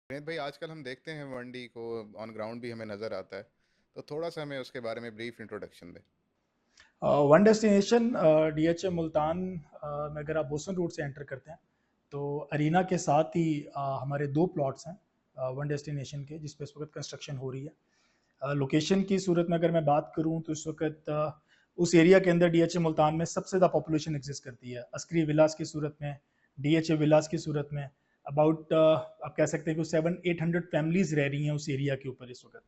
विनीत भाई, आजकल हम देखते हैं मंडी को ऑन ग्राउंड भी हमें नज़र आता है। तो थोड़ा सा हमें उसके बारे में ब्रीफ इंट्रोडक्शन दें। वन डेस्टिनेशन डीएचए मुल्तान में अगर आप बोसन रूट से एंटर करते हैं तो अरीना के साथ ही हमारे दो प्लॉट्स हैं वन डेस्टिनेशन के, जिस पे इस वक्त कंस्ट्रक्शन हो रही है। लोकेशन की सूरत में अगर मैं बात करूं तो इस वक्त उस एरिया के अंदर डीएचए मुल्तान में सबसे ज़्यादा पॉपुलेशन एग्जिस्ट करती है। अस्करी विलास की सूरत में, डीएचए विलास की सूरत में अबाउट आप कह सकते हैं कि 700-800 फैमिलीज रह रही हैं उस एरिया के ऊपर इस वक्त।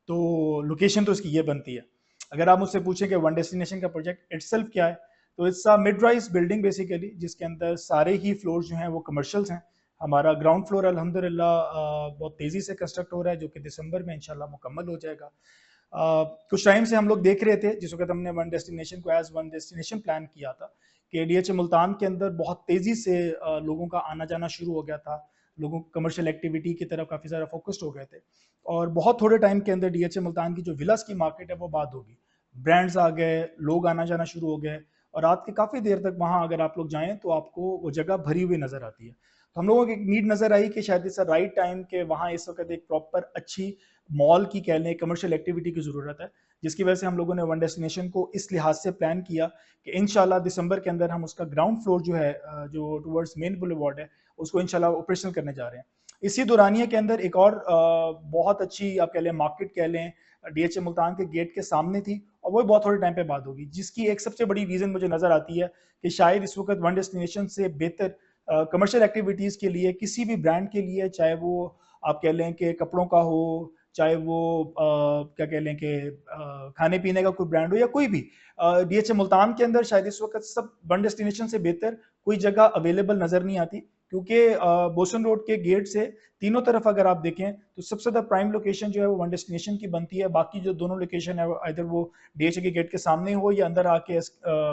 तो लोकेशन तो इसकी ये बनती है। अगर आप मुझसे पूछें कि वन डेस्टिनेशन का प्रोजेक्ट इटसेल्फ क्या है, तो it's a mid rise building basically, जिसके अंदर सारे ही फ्लोर जो हैं वो कमर्शियल्स हैं। हमारा ग्राउंड फ्लोर अल्हम्दुलिल्लाह बहुत तेज़ी से कंस्ट्रक्ट हो रहा है, जो कि दिसंबर में इंशाल्लाह मुकम्मल हो जाएगा। कुछ टाइम से हम लोग देख रहे थे, जिस वक्त हमने वन डेस्टिनेशन को एज वन डेस्टिनेशन प्लान किया था, कि डीएचए मुल्तान के अंदर बहुत तेज़ी से लोगों का आना जाना शुरू हो गया था। लोगों कमर्शियल एक्टिविटी की तरफ काफ़ी ज़्यादा फोकस्ड हो गए थे, और बहुत थोड़े टाइम के अंदर डीएचए मुल्तान की जो विलास की मार्केट है वो बात होगी। ब्रांड्स आ गए, लोग आना जाना शुरू हो गए, और रात के काफ़ी देर तक वहाँ अगर आप लोग जाएं तो आपको वो जगह भरी हुई नज़र आती है। तो हम लोगों की एक नीड नज़र आई कि शायद इस राइट टाइम के वहाँ इस वक्त एक प्रॉपर अच्छी मॉल की कह लें, कमर्शियल एक्टिविटी की ज़रूरत है, जिसकी वजह से हम लोगों ने वन डेस्टिनेशन को इस लिहाज से प्लान किया कि इंशाल्लाह दिसंबर के अंदर हम उसका ग्राउंड फ्लोर जो है जो टुवर्ड्स मेन बुलेवार्ड है, उसको इंशाल्लाह ऑपरेशनल करने जा रहे हैं। इसी दौरानिया के अंदर एक और बहुत अच्छी आप कह लें मार्केट कह लें, डीएचए मुल्तान के गेट के सामने थी, और वो बहुत थोड़े टाइम पे बाद होगी, जिसकी एक सबसे बड़ी रीज़न मुझे नज़र आती है कि शायद इस वक्त वन डेस्टिनेशन से बेहतर कमर्शियल एक्टिविटीज़ के लिए, किसी भी ब्रांड के लिए, चाहे वो आप कह लें कि कपड़ों का हो, चाहे वो क्या कह लें कि खाने पीने का कोई ब्रांड हो, या कोई भी डीएचए मुल्तान के अंदर शायद इस वक्त सब वन डेस्टिनेशन से बेहतर कोई जगह अवेलेबल नज़र नहीं आती। क्योंकि बोसन रोड के गेट से तीनों तरफ अगर आप देखें तो सबसे ज़्यादा प्राइम लोकेशन जो है वो वन डेस्टिनेशन की बनती है। बाकी जो दोनों लोकेशन है, इधर वो डीएचए के गेट के सामने हो या अंदर आके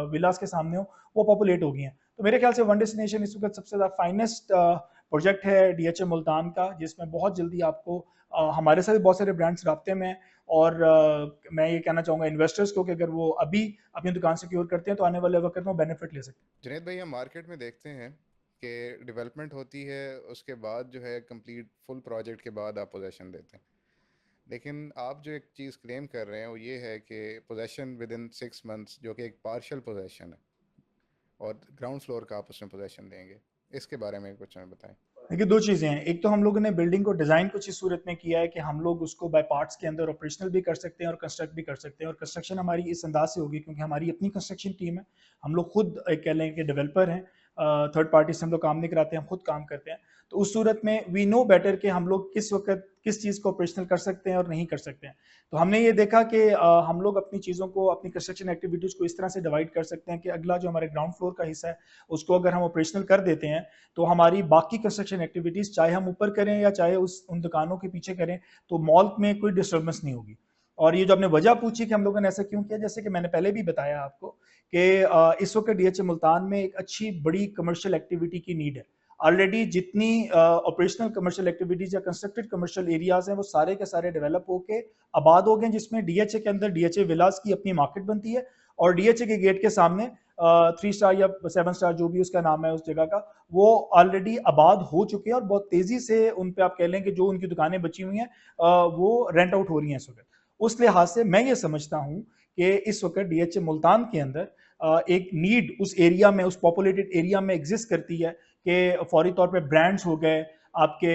विलास के सामने हो, वो पॉपुलेट हो गई हैं। तो मेरे ख्याल से वन डेस्टिनेशन इस वक्त सबसे ज़्यादा फाइनेस्ट प्रोजेक्ट है डीएचए मुल्तान का, जिसमें बहुत जल्दी आपको हमारे साथ बहुत सारे ब्रांड्स राब्ते में हैं। और मैं ये कहना चाहूँगा इन्वेस्टर्स को कि अगर वो अभी अपनी दुकान सिक्योर करते हैं तो आने वाले वक्त में बेनिफिट ले सकते हैं। जुनेद भाई, हम मार्केट में देखते हैं कि डेवलपमेंट होती है, उसके बाद जो है कंप्लीट फुल प्रोजेक्ट के बाद आप पोजेशन देते हैं। लेकिन आप जो एक चीज़ क्लेम कर रहे हैं वो ये है कि पोजेशन विद इन 6 मंथ्स, जो कि एक पार्शियल पोजेशन है, और ग्राउंड फ्लोर का आप उसमें पोजेशन देंगे। इसके बारे में कुछ हमें बताएं। देखिए, दो चीज़ें हैं। एक तो हम लोगों ने बिल्डिंग को डिज़ाइन कुछ इस सूरत में किया है कि हम लोग उसको बाय पार्ट्स के अंदर ऑपरेशनल भी कर सकते हैं और कंस्ट्रक्ट भी कर सकते हैं, और कंस्ट्रक्शन हमारी इस अंदाज से होगी क्योंकि हमारी अपनी कंस्ट्रक्शन टीम है। हम लोग खुद एक कह लें कि डेवलपर हैं, थर्ड पार्टी से हम लोग काम नहीं कराते, हम खुद काम करते हैं। तो उस सूरत में वी नो बेटर कि हम लोग किस वक्त किस चीज़ को ऑपरेशनल कर सकते हैं और नहीं कर सकते हैं। तो हमने ये देखा कि हम लोग अपनी चीज़ों को, अपनी कंस्ट्रक्शन एक्टिविटीज़ को इस तरह से डिवाइड कर सकते हैं कि अगला जो हमारे ग्राउंड फ्लोर का हिस्सा है, उसको अगर हम ऑपरेशनल कर देते हैं तो हमारी बाकी कंस्ट्रक्शन एक्टिविटीज चाहे हम ऊपर करें या चाहे उस उन दुकानों के पीछे करें, तो मॉल में कोई डिस्टर्बेंस नहीं होगी। और ये जो आपने वजह पूछी कि हम लोगों ने ऐसा क्यों किया, जैसे कि मैंने पहले भी बताया आपको कि इस वक्त डीएचए मुल्तान में एक अच्छी बड़ी कमर्शियल एक्टिविटी की नीड है। ऑलरेडी जितनी ऑपरेशनल कमर्शियल एक्टिविटीज या कंस्ट्रक्टेड कमर्शियल एरियाज हैं वो सारे के सारे डेवलप होके आबाद हो गए, जिसमें डीएचए के अंदर डीएचए विलास की अपनी मार्केट बनती है, और डीएचए के गेट के सामने 3 स्टार या 7 स्टार जो भी उसका नाम है उस जगह का, वो ऑलरेडी आबाद हो चुके हैं, और बहुत तेजी से उन पे आप कह लें कि जो उनकी दुकानें बची हुई हैं वो रेंट आउट हो रही हैं इस वक्त। उस लिहाज से मैं ये समझता हूँ कि इस वक्त डीएचए मुल्तान के अंदर एक नीड उस एरिया में, उस पॉपुलेटेड एरिया में एग्जिस्ट करती है कि फौरी तौर पे ब्रांड्स हो गए, आपके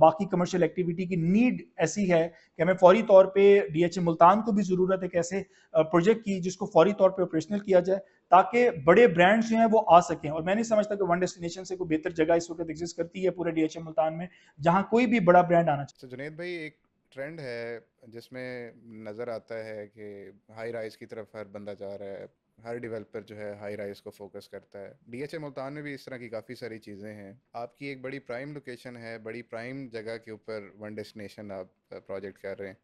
बाकी कमर्शियल एक्टिविटी की नीड ऐसी है कि हमें फौरी तौर पे डीएचए मुल्तान को भी ज़रूरत है एक ऐसे प्रोजेक्ट की जिसको फौरी तौर पे ऑपरेशनल किया जाए, ताकि बड़े ब्रांड्स जो हैं वो आ सकें। और मैं नहीं समझता कि वन डेस्टिनेशन से कोई बेहतर जगह इस वक्त एग्जिस्ट करती है पूरे डीएचए मुल्तान में, जहां कोई भी बड़ा ब्रांड आना तो जुनेद भाई, एक ट्रेंड है जिसमें नज़र आता है कि हाई राइज की तरफ हर बंदा जा रहा है। हर डेवलपर जो है हाई राइज को फोकस करता है। डीएचए मुल्तान में भी इस तरह की काफ़ी सारी चीज़ें हैं। आपकी एक बड़ी प्राइम लोकेशन है, बड़ी प्राइम जगह के ऊपर वन डेस्टिनेशन आप प्रोजेक्ट कर रहे हैं।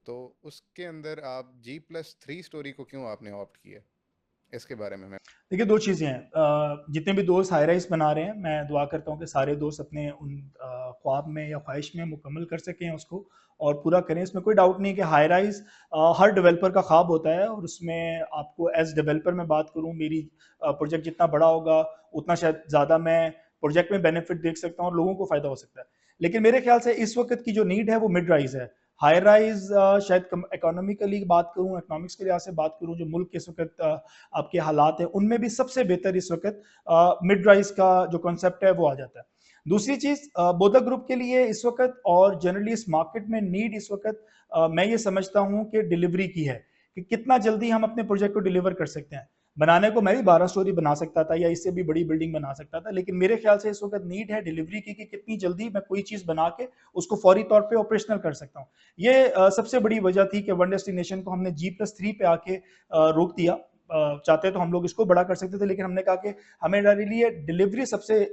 तो उसके अंदर आप G+3 स्टोरी को क्यों आपने ऑप्ट किया? इसके बारे में हमें। देखिए, दो चीज़ें हैं। जितने भी दोस्त हाई राइज बना रहे हैं, मैं दुआ करता हूँ कि सारे दोस्त अपने उन ख्वाब में या ख्वाहिश में मुकम्मल कर सकें उसको, और पूरा करें। इसमें कोई डाउट नहीं कि हाई राइज हर डेवलपर का ख्वाब होता है, और उसमें आपको एज डेवलपर मैं बात करूँ, मेरी प्रोजेक्ट जितना बड़ा होगा उतना शायद ज़्यादा मैं प्रोजेक्ट में बेनिफिट देख सकता हूँ और लोगों को फ़ायदा हो सकता है। लेकिन मेरे ख्याल से इस वक्त की जो नीड है वो मिड राइज है। हाई राइज शायद इकोनॉमिकली बात करूं, इकोनॉमिक्स के लिहाज से बात करूं, जो मुल्क के इस वक्त आपके हालात हैं उनमें भी सबसे बेहतर इस वक्त मिड राइज का जो कॉन्सेप्ट है वो आ जाता है। दूसरी चीज बोधा ग्रुप के लिए इस वक्त और जनरली इस मार्केट में नीड इस वक्त मैं ये समझता हूं कि डिलीवरी की है, कि कितना जल्दी हम अपने प्रोजेक्ट को डिलीवर कर सकते हैं। बनाने को मैं भी 12 स्टोरी बना सकता था या इससे भी बड़ी बिल्डिंग बना सकता था, लेकिन मेरे ख्याल से इस वक्त नीड है डिलीवरी की, कि कितनी जल्दी मैं कोई चीज बना के उसको फौरी तौर पे ऑपरेशनल कर सकता हूँ। ये सबसे बड़ी वजह थी कि वन डेस्टिनेशन को हमने G+3 पे आके रोक दिया। चाहते तो हम लोग इसको बड़ा कर सकते थे, लेकिन हमने कहा कि हमारे लिए डिलीवरी सबसे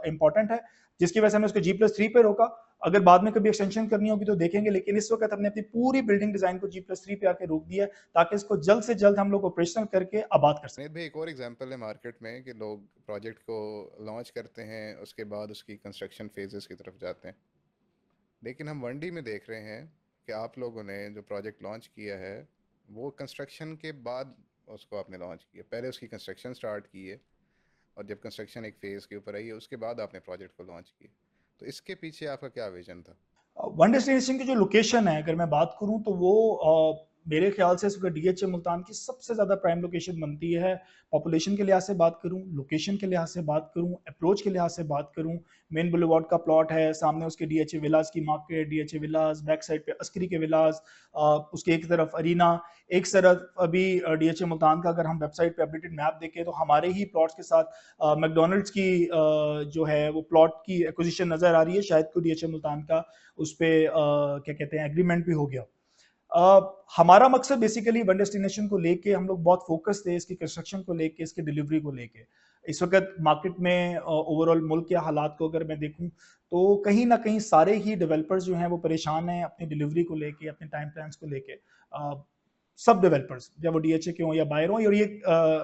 इंपॉर्टेंट है, जिसकी वजह से हमने उसको G+3 पे रोका। अगर बाद में कभी एक्सटेंशन करनी होगी तो देखेंगे, लेकिन इस वक्त हमने अपनी पूरी बिल्डिंग डिजाइन को G+3 पे आके रोक दिया, ताकि इसको जल्द से जल्द हम लोग ऑपरेशनल करके आबाद कर नहीं सकें। भाई, एक और एग्जांपल है मार्केट में कि लोग प्रोजेक्ट को लॉन्च करते हैं, उसके बाद उसकी कंस्ट्रक्शन फेजेस की तरफ जाते हैं। लेकिन हम 1D में देख रहे हैं कि आप लोगों ने जो प्रोजेक्ट लॉन्च किया है वो कंस्ट्रक्शन के बाद उसको आपने लॉन्च किया। पहले उसकी कंस्ट्रक्शन स्टार्ट की है, और जब कंस्ट्रक्शन एक फेज़ के ऊपर आई है उसके बाद आपने प्रोजेक्ट को लॉन्च किया। तो इसके पीछे आपका क्या विजन था? वन डेस्टिनेशन की जो लोकेशन है, अगर मैं बात करूं तो वो मेरे ख्याल से DHA मुल्तान की सबसे ज़्यादा प्राइम लोकेशन बनती है। पॉपुलेशन के लिहाज से बात करूं, लोकेशन के लिहाज से बात करूं, अप्रोच के लिहाज से बात करूं, मेन बुलेवार्ड का प्लॉट है, सामने उसके DHA विलास की मार्केट, DHA विलास, बैक साइड पे अस्करी के विलास, उसके एक तरफ अरीना, एक तरफ अभी DHA मुल्तान का अगर हम वेबसाइट पे अपडेटेड मैप देखें तो हमारे ही प्लॉट्स के साथ मैकडोनल्ड्स की जो है वो प्लॉट की एक्विजिशन नज़र आ रही है। शायद को DHA मुल्तान का उस पर क्या कहते हैं एग्रीमेंट भी हो गया। हमारा मकसद बेसिकली वन डेस्टिनेशन को लेके हम लोग बहुत फोकस थे, इसकी कंस्ट्रक्शन को लेके, इसकी डिलीवरी को लेके। इस वक्त मार्केट में ओवरऑल मुल्क के हालात को अगर मैं देखूं तो कहीं ना कहीं सारे ही डेवलपर्स जो हैं वो परेशान हैं अपनी डिलीवरी को लेके, अपने टाइम प्लान्स को लेके। सब डेवलपर्स, या वो DHA के हों या बायर हों, और ये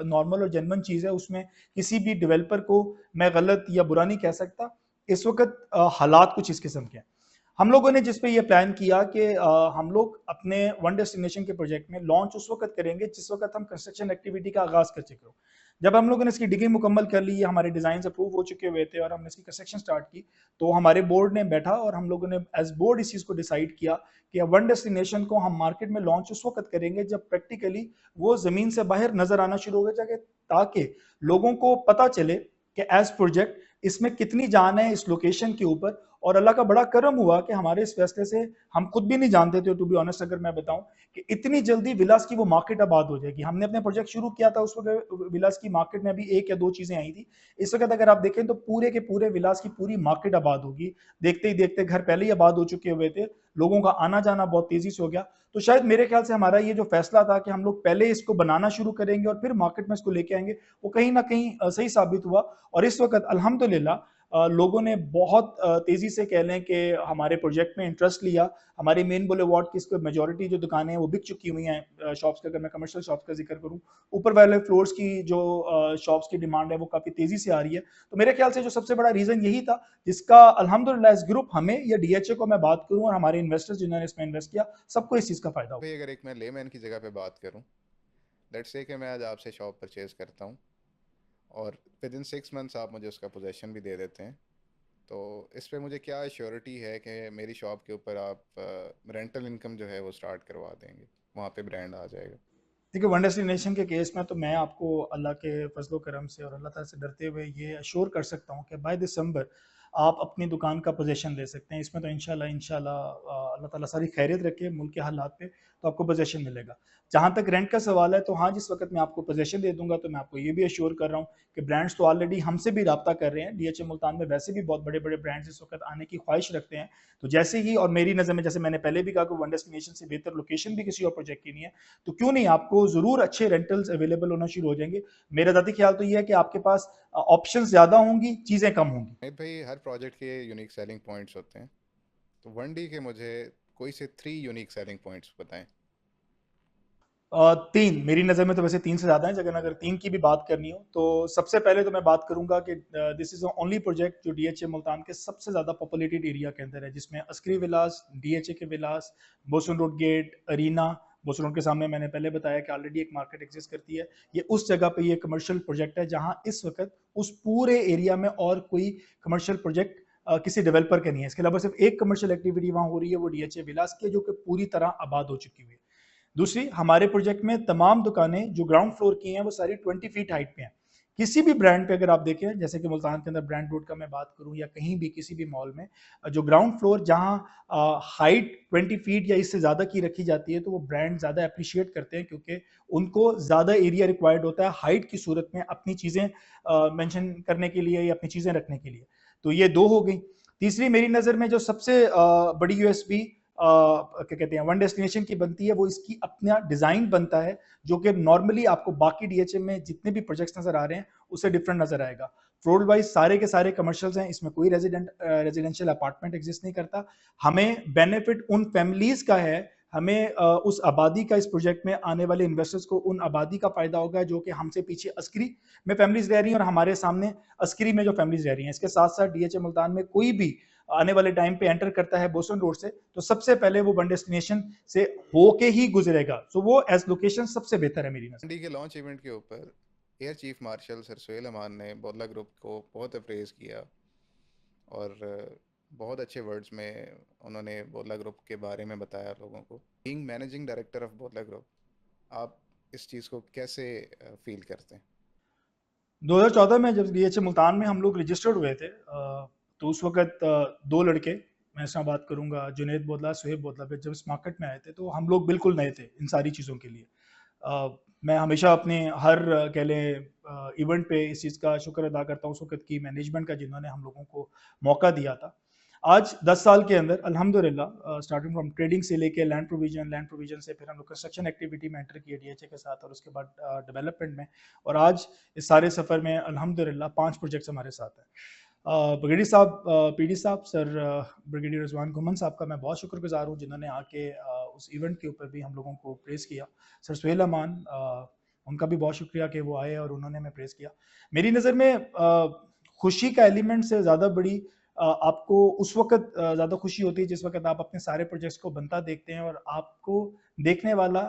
नॉर्मल और जेन्युइन चीज़ है, उसमें किसी भी डेवलपर को मैं गलत या बुरा नहीं कह सकता। इस वक्त हालात कुछ इस किस्म के हैं। हम लोगों ने जिस पे ये प्लान किया कि हम लोग अपने वन डेस्टिनेशन के प्रोजेक्ट में लॉन्च उस वक्त करेंगे जिस वक्त हम कंस्ट्रक्शन एक्टिविटी का आगाज कर चुके हो। जब हम लोगों ने इसकी डिगिंग मुकम्मल कर ली, हमारे डिजाइन अप्रूव हो चुके हुए थे और हमने इसकी कंस्ट्रक्शन स्टार्ट की, तो हमारे बोर्ड ने बैठा और हम लोगों ने एज बोर्ड इस चीज को डिसाइड किया कि वन डेस्टिनेशन को हम मार्केट में लॉन्च उस वक्त करेंगे जब प्रैक्टिकली वो जमीन से बाहर नजर आना शुरू हो जाए, ताकि लोगों को पता चले कि एज प्रोजेक्ट इसमें कितनी जान है इस लोकेशन के ऊपर। और अल्लाह का बड़ा करम हुआ कि हमारे इस फैसले से हम खुद भी नहीं जानते थे, टू बी ऑनेस्ट अगर मैं बताऊं, कि इतनी जल्दी विलास की वो मार्केट आबाद हो जाएगी। हमने अपने प्रोजेक्ट शुरू किया था उस वक्त विलास की मार्केट में अभी 1 या 2 चीजें आई थी। इस वक्त अगर आप देखें तो पूरे के पूरे विलास की पूरी मार्केट आबाद होगी। देखते ही देखते घर पहले ही आबाद हो चुके हुए थे, लोगों का आना जाना बहुत तेजी से हो गया। तो शायद मेरे ख्याल से हमारा ये जो फैसला था कि हम लोग पहले इसको बनाना शुरू करेंगे और फिर मार्केट में इसको लेके आएंगे, वो कहीं ना कहीं सही साबित हुआ। और इस वक्त अल्हम्दुलिल्लाह लोगों ने बहुत तेजी से कह लें कि हमारे प्रोजेक्ट में इंटरेस्ट लिया। हमारी मेन बुलेवार्ड की इसको मेजॉरिटी जो दुकानें हैं वो बिक चुकी हुई हैं। शॉप्स का अगर मैं कमर्शियल शॉप्स का जिक्र करूं, ऊपर वाले फ्लोर्स की जो शॉप्स की डिमांड है वो काफी तेजी से आ रही है। तो मेरे ख्याल से जो सबसे बड़ा रीजन यही था, जिसका अल्हम्दुलिल्लाह इस ग्रुप हमें या DHA को मैं बात करूं और हमारे इन्वेस्टर्स जिन्होंने इसमें इन्वेस्ट किया, सबको इस चीज का फायदा हुआ। भाई अगर एक मैं लेमैन की जगह पे बात करूं, लेट्स से कि मैं आज आपसे शॉप परचेज करता हूं और विद इन 6 मंथ्स आप मुझे उसका पोजेसन भी दे देते हैं, तो इस पे मुझे क्या श्योरिटी है कि मेरी शॉप के ऊपर आप रेंटल इनकम जो है वो स्टार्ट करवा देंगे, वहाँ पे ब्रांड आ जाएगा? देखिए, वन डेस्टिनेशन के केस में तो मैं आपको अल्लाह के फजलो करम से और अल्लाह ताला से डरते हुए ये अश्योर कर सकता हूँ कि बाय दिसंबर आप अपनी दुकान का पोजेसन ले सकते हैं। इसमें तो इंशाल्लाह इंशाल्लाह अल्लाह ताला सारी खैरियत रखे मुल्क के हालात पे, तो आपको पोजेसन मिलेगा। जहाँ तक रेंट का सवाल है, तो हाँ, जिस वक्त मैं आपको पोजेसन दे दूंगा तो मैं आपको ये भी अश्योर कर रहा हूँ कि ब्रांड्स तो ऑलरेडी हमसे भी रब्ता कर रहे हैं। DHA मुल्तान में वैसे भी बहुत बड़े बड़े ब्रांड्स इस वक्त आने की ख्वाहिश रखते हैं। तो जैसे ही, और मेरी नज़र में जैसे मैंने पहले भी कहा कि वन डेस्टिनेशन से बेहतर लोकेशन भी किसी और प्रोजेक्ट की नहीं है, तो क्यों नहीं आपको जरूर अच्छे रेंटल्स अवेलेबल होना शुरू हो जाएंगे। मेरा ज़ाती ख्याल तो ये है कि आपके पास ऑप्शंस ज़्यादा होंगी, चीज़ें कम होंगी। नहीं भाई, हर प्रोजेक्ट के यूनिक सेलिंग पॉइंट्स होते हैं, तो 1D के मुझे कोई से 3 यूनिक सेलिंग पॉइंट्स बताएं। 3 मेरी नज़र में तो वैसे 3 से ज़्यादा हैं, अगर अगर 3 की भी बात करनी हो तो सबसे पहले तो मैं बात करूंगा कि दिस इज़ ओनली प्रोजेक्ट जो DHA मुल्तान के सबसे ज़्यादा पॉपुलेटेड एरिया के अंदर है, जिसमें अस्करी विलास, DHA के villas, Bosan road gate, arena. Bosan road के सामने मैंने पहले बताया कि ऑलरेडी एक मार्केट एग्जिस्ट करती है। ये उस जगह पे ये कमर्शियल प्रोजेक्ट है जहां इस वक्त उस पूरे एरिया में और कोई कमर्शियल प्रोजेक्ट किसी डेवलपर का नहीं है। इसके अलावा सिर्फ एक कमर्शियल एक्टिविटी वहाँ हो रही है, वो डीएचए विलास की है, जो कि पूरी तरह आबाद हो चुकी हुई है। दूसरी, हमारे प्रोजेक्ट में तमाम दुकानें जो ग्राउंड फ्लोर की हैं वो सारी 20 फीट हाइट पे हैं। किसी भी ब्रांड पे अगर आप देखें, जैसे कि मुल्तान के अंदर ब्रांड रोड का मैं बात करूं या कहीं भी किसी भी मॉल में, जो ग्राउंड फ्लोर जहां हाइट 20 फीट या इससे ज़्यादा की रखी जाती है, तो वो ब्रांड ज़्यादा अप्रिशिएट करते हैं, क्योंकि उनको ज़्यादा एरिया रिक्वायर्ड होता है हाइट की सूरत में अपनी चीज़ें मेंशन करने के लिए या अपनी चीज़ें रखने के लिए। तो ये दो हो गई। तीसरी, मेरी नज़र में जो सबसे बड़ी यूएसपी क्या कहते हैं वन डेस्टिनेशन की बनती है, वो इसकी अपना डिजाइन बनता है, जो कि नॉर्मली आपको बाकी डीएचएम में जितने भी प्रोजेक्ट्स नजर आ रहे हैं उससे डिफरेंट नजर आएगा। फ्लोर वाइज सारे के सारे कमर्शियल्स हैं, इसमें कोई रेजिडेंशियल अपार्टमेंट एग्जिस्ट नहीं करता। हमें बेनिफिट उन फैमिलीज का है, हमें उस आबादी का, इस प्रोजेक्ट में आने वाले इन्वेस्टर्स को उन आबादी का फायदा होगा जो कि हमसे पीछे अस्करी में फैमिलीज रह रही हैं और हमारे सामने अस्करी में जो फैमिलीज रह रही हैं। इसके साथ साथ डीएचए मुल्तान में कोई भी आने वाले टाइम पे एंटर करता है बोसन रोड से, तो सबसे पहले वो वन डेस्टिनेशन से होके ही गुजरेगा। तो वो एज लोकेशन सबसे बेहतर है मेरी नजर। मंडी के लॉन्च इवेंट के ऊपर air chief marshal sir Suhail Aman ने बोदला ग्रुप को बहुत अप्रेज किया और बहुत अच्छे वर्ड्स में उन्होंने बोदला ग्रुप के बारे में बताया लोगों को। Being managing director of Bodla group, आप इस चीज़ को कैसे फील करते हैं? 2014 में जब डीएचए मुल्तान में हम लोग रजिस्टर्ड हुए थे, तो उस वक्त दो लड़के, मैं इसमें बात करूंगा जुनैद बोदला, सुहेब बोदला, जब इस मार्केट में आए थे तो हम लोग बिल्कुल नए थे इन सारी चीज़ों के लिए। मैं हमेशा अपने हर कह लें इवेंट पे इस चीज़ का शुक्र अदा करता हूँ उस वक्त की मैनेजमेंट का, जिन्होंने हम लोगों को मौका दिया था। आज 10 साल के अंदर अल्हम्दुलिल्लाह, स्टार्टिंग फ्रॉम ट्रेडिंग से लेके लैंड प्रोविजन से फिर हम लोग कंस्ट्रक्शन एक्टिविटी में एंटर किए डीएचए के साथ, और उसके बाद डेवलपमेंट में, और आज इस सारे सफ़र में अल्हम्दुलिल्लाह 5 प्रोजेक्ट्स हमारे साथ हैं। ब्रिगेडियर साहब, पीडी साहब, सर ब्रिगेडियर रिजवान घुमन साहब का मैं बहुत शुक्रगुजार हूँ, जिन्होंने आके उस इवेंट के ऊपर भी हम लोगों को प्रेस किया। सर सुहेल अमान, उनका भी बहुत शुक्रिया कि वो आए और उन्होंने हमें प्रेस किया। मेरी नज़र में खुशी का एलिमेंट से ज़्यादा बड़ी आपको उस वक्त ज़्यादा खुशी होती है जिस वक्त आप अपने सारे प्रोजेक्ट्स को बनता देखते हैं और आपको देखने वाला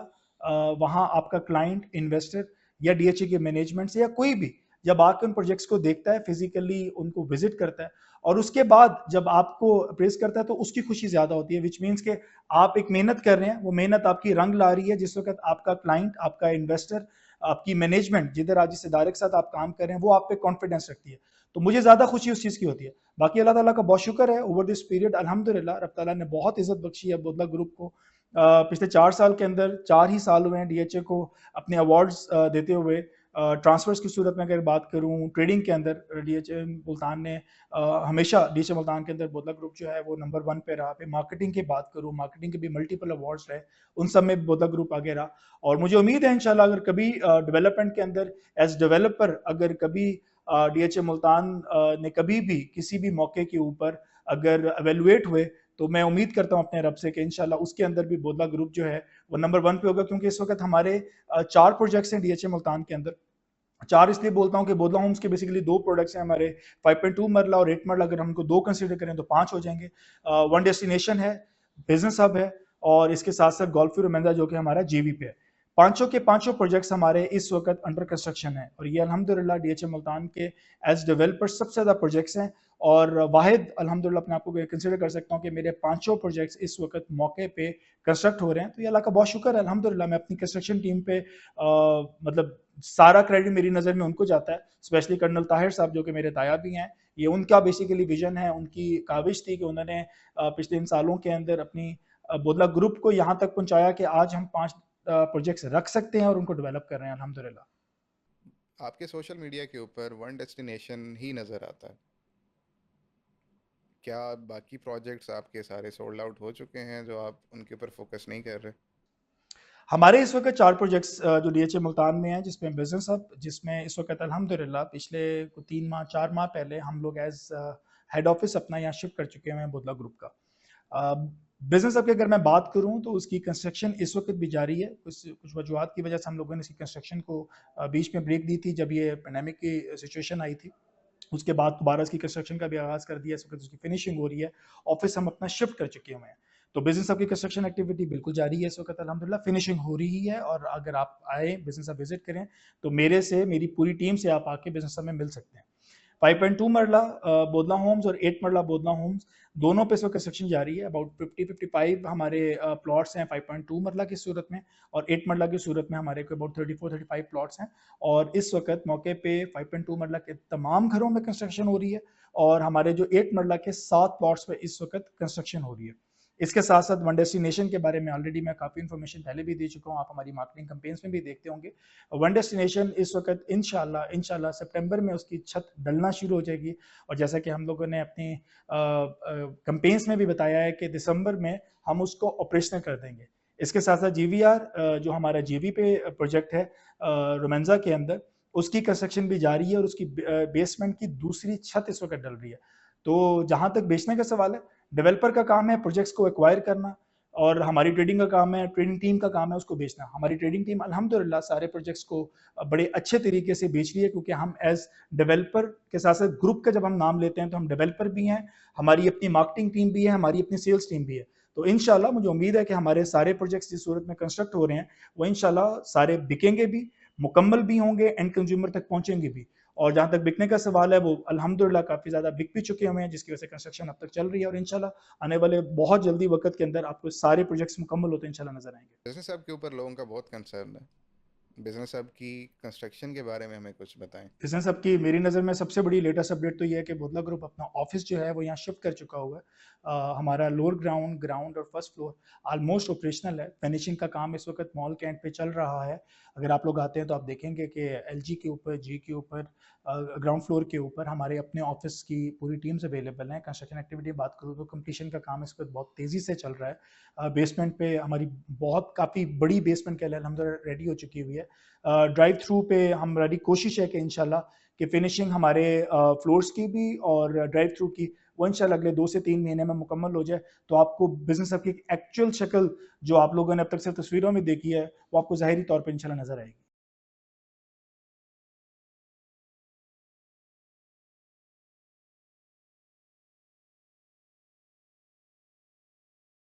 वहाँ आपका क्लाइंट, इन्वेस्टर या डीएचए के मैनेजमेंट से या कोई भी जब आकर उन प्रोजेक्ट्स को देखता है, फिजिकली उनको विजिट करता है और उसके बाद जब आपको अप्रेस करता है, तो उसकी खुशी ज्यादा होती है। विच मीन्स के आप एक मेहनत कर रहे हैं, वो मेहनत आपकी रंग ला रही है। जिस वक्त आपका क्लाइंट, आपका इन्वेस्टर, आपकी मैनेजमेंट, जिधर आज जिस इदारे के साथ आप काम कर रहे हैं, वो आप पे कॉन्फिडेंस रखती है, तो मुझे ज्यादा खुशी उस चीज की होती है। बाकी अल्लाह ताला का बहुत शुक्र है, ओवर दिस पीरियड अल्हम्दुलिल्लाह रब ताला ने बहुत इज्जत बख्शी है बोदला ग्रुप को। पिछले 4 साल के अंदर 4 ही साल हुए हैं डीएचए को अपने अवार्ड्स देते हुए। ट्रांसफर्स की सूरत में अगर बात करूं, ट्रेडिंग के अंदर डीएचए मुल्तान ने हमेशा, डीएचए मुल्तान के अंदर बोदला ग्रुप जो है वो नंबर 1 पे रहा। पे मार्केटिंग की बात करूं, मार्केटिंग के भी मल्टीपल अवार्ड्स रहे, उन सब में बोदला ग्रुप आगे रहा। और मुझे उम्मीद है इंशाल्लाह अगर कभी डेवलपमेंट के अंदर एज डेवलपर अगर कभी डीएचए मुल्तान ने कभी भी किसी भी मौके के ऊपर अगर एवेलुएट हुए, तो मैं उम्मीद करता हूं अपने रब से कि इंशाल्लाह उसके अंदर भी बोदला ग्रुप जो है वो नंबर 1 पे होगा। क्योंकि इस वक्त हमारे 4 प्रोजेक्ट्स हैं डीएचए मुल्तान के अंदर। 4 इसलिए बोलता हूं कि बोदला होम्स के बेसिकली 2 प्रोडक्ट्स हैं हमारे, 5.2 मरला और 8 मरला। अगर हमको 2 कंसीडर करें तो 5 हो जाएंगे। वन डेस्टिनेशन है, बिजनेस हब है, और इसके साथ साथ गोल्फ रोमेंदा जो कि हमारा जेवी पे है। पांचों के पांचों प्रोजेक्ट्स हमारे इस वक्त अंडर कंस्ट्रक्शन है, और ये अल्हम्दुलिल्लाह डीएचए मुल्तान के एज डेवलपर सबसे ज्यादा प्रोजेक्ट्स हैं। और वाहिद अल्हम्दुलिल्लाह अपने आप को कंसिडर कर सकता हूँ कि मेरे पांचों प्रोजेक्ट्स इस वक्त मौके पे कंस्ट्रक्ट हो रहे हैं। तो ये अल्लाह का बहुत शुक्र है अल्हम्दुलिल्लाह। मैं अपनी कंस्ट्रक्शन टीम पे मतलब सारा क्रेडिट मेरी नज़र में उनको जाता है, स्पेशली कर्नल ताहिर साहब जो कि मेरे ताया भी हैं। ये उनका बेसिकली विजन है, उनकी काविश थी कि उन्होंने पिछले इन सालों के अंदर अपनी बोदला ग्रुप को यहाँ तक पहुंचाया कि आज हम 5 प्रोजेक्ट्स रख सकते हैं और उनको डेवलप कर रहे हैं अल्हम्दुलिल्लाह। आपके सोशल मीडिया के ऊपर वन डेस्टिनेशन ही नज़र आता है, क्या बाकी प्रोजेक्ट्स आपके सारे सोल्ड आउट हो चुके हैं जो आप उनके ऊपर फोकस नहीं कर रहे? हमारे इस वक्त 4 प्रोजेक्ट्स जो डीएचए मुल्तान में हैं, जिसमें बिजनेस हब, जिसमें इस वक्त अल्हम्दुलिल्लाह पिछले 3 माह 4 माह पहले हम लोग एज हेड ऑफिस अपना यहाँ शिफ्ट कर चुके हैं बोदला ग्रुप का। बिजनेस हब की अगर मैं बात करूं तो उसकी कंस्ट्रक्शन इस वक्त भी जारी है। कुछ वजूहत की वजह से हम लोगों ने इसकी कंस्ट्रक्शन को बीच में ब्रेक दी थी जब ये पैंडेमिक की सिचुएशन आई थी। उसके बाद दोबारा इसकी कंस्ट्रक्शन का भी आगाज कर दिया, इस वक्त उसकी फिनिशिंग हो रही है। ऑफिस हम अपना शिफ्ट कर चुके हुए हैं, तो बिजनेस हब की कंस्ट्रक्शन एक्टिविटी बिल्कुल जारी है इस वक्त अल्हम्दुलिल्लाह, फिनिशिंग हो रही है। और अगर आप आए बिजनेस हब विजिट करें तो मेरे से, मेरी पूरी टीम से आप आके बिजनेस हब में मिल सकते हैं। 5.2 मरला बोदला होम्स और 8 मरला बोदला होम्स, दोनों पे इस वक्त कंस्ट्रक्शन जारी है। अबाउट 50-55 हमारे प्लॉट्स हैं 5.2 मरला की सूरत में, और 8 मरला की सूरत में हमारे को अबाउट 34-35 प्लॉट्स हैं। और इस वक्त मौके पे 5.2 मरला के तमाम घरों में कंस्ट्रक्शन हो रही है, और हमारे जो 8 मरला के 7 प्लॉट्स पे इस वक्त कंस्ट्रक्शन हो रही है। इसके साथ साथ वन डेस्टिनेशन के बारे में ऑलरेडी मैं काफ़ी इन्फॉर्मेशन पहले भी दे चुका हूँ, आप हमारी मार्केटिंग कैंपेन्स में भी देखते होंगे। वन डेस्टिनेशन इस वक्त इंशाल्लाह सितंबर में उसकी छत डलना शुरू हो जाएगी, और जैसा कि हम लोगों ने अपनी कैंपेन्स में भी बताया है कि दिसंबर में हम उसको ऑपरेशनल कर देंगे। इसके साथ साथ जीवीआर जो हमारा जीवी पे प्रोजेक्ट है रोमेंजा के अंदर, उसकी कंस्ट्रक्शन भी जारी है, और उसकी बेसमेंट की दूसरी छत इस वक्त डल रही है। तो जहां तक बेचने का सवाल है, डेवलपर का काम है प्रोजेक्ट्स को एक्वायर करना, और हमारी ट्रेडिंग का काम है, ट्रेडिंग टीम का काम है उसको बेचना। हमारी ट्रेडिंग टीम अल्हम्दुलिल्लाह सारे प्रोजेक्ट्स को बड़े अच्छे तरीके से बेच रही है, क्योंकि हम एज डेवलपर के साथ साथ ग्रुप का जब हम नाम लेते हैं तो हम डेवलपर भी हैं, हमारी अपनी मार्केटिंग टीम भी है, हमारी अपनी सेल्स टीम भी है। तो इंशाल्लाह मुझे उम्मीद है कि हमारे सारे प्रोजेक्ट्स जिस सूरत में कंस्ट्रक्ट हो रहे हैं वो इंशाल्लाह सारे बिकेंगे भी, मुकम्मल भी होंगे, एंड कंज्यूमर तक पहुंचेंगे भी। और जहां तक बिकने का सवाल है, वो अल्हम्दुलिल्लाह काफी ज्यादा बिक भी चुके हुए हैं, जिसकी वजह से कंस्ट्रक्शन अब तक चल रही है, और इंशाल्लाह आने वाले बहुत जल्दी वक्त के अंदर आपको सारे प्रोजेक्ट्स मुकम्मल होते इंशाल्लाह नजर आएंगे। बिजनेस हब के ऊपर लोगों का बहुत कंसर्न है। बिजनेस हब की कंस्ट्रक्शन के बारे में हमें कुछ बताएं। बिजनेस हब की मेरी नज़र में सबसे बड़ी लेटेस्ट अपडेट तो ये है कि बोधला ग्रुप अपना ऑफिस जो है वो यहाँ शिफ्ट कर चुका हुआ है। हमारा लोअर ग्राउंड, ग्राउंड और फर्स्ट फ्लोर ऑलमोस्ट ऑपरेशनल है। फिनिशिंग का काम इस वक्त मॉल के एंड पे चल रहा है। अगर आप लोग आते हैं तो आप देखेंगे कि एलजी के ऊपर, जी के ऊपर, ग्राउंड फ्लोर के ऊपर हमारे अपने ऑफिस की पूरी टीम्स अवेलेबल हैं। कंस्ट्रक्शन एक्टिविटी बात करूँ तो कंप्लीशन का काम इस वक्त बहुत तेज़ी से चल रहा है। बेसमेंट पे हमारी बहुत काफ़ी बड़ी बेसमेंट के लिए अल्हम्दुलिल्लाह रेडी हो चुकी हुई है। ड्राइव थ्रू पे हमारी कोशिश है कि इंशाल्लाह कि फिनिशिंग हमारे फ्लोर्स की भी और ड्राइव थ्रू की वो इंशाल्लाह अगले 2 से 3 महीने में मुकम्मल हो जाए, तो आपको बिजनेस की एक्चुअल शक्ल जो आप लोगों ने अब तक सिर्फ तस्वीरों में देखी है वो आपको ज़ाहिरी तौर पे इंशाल्लाह नजर आएगी।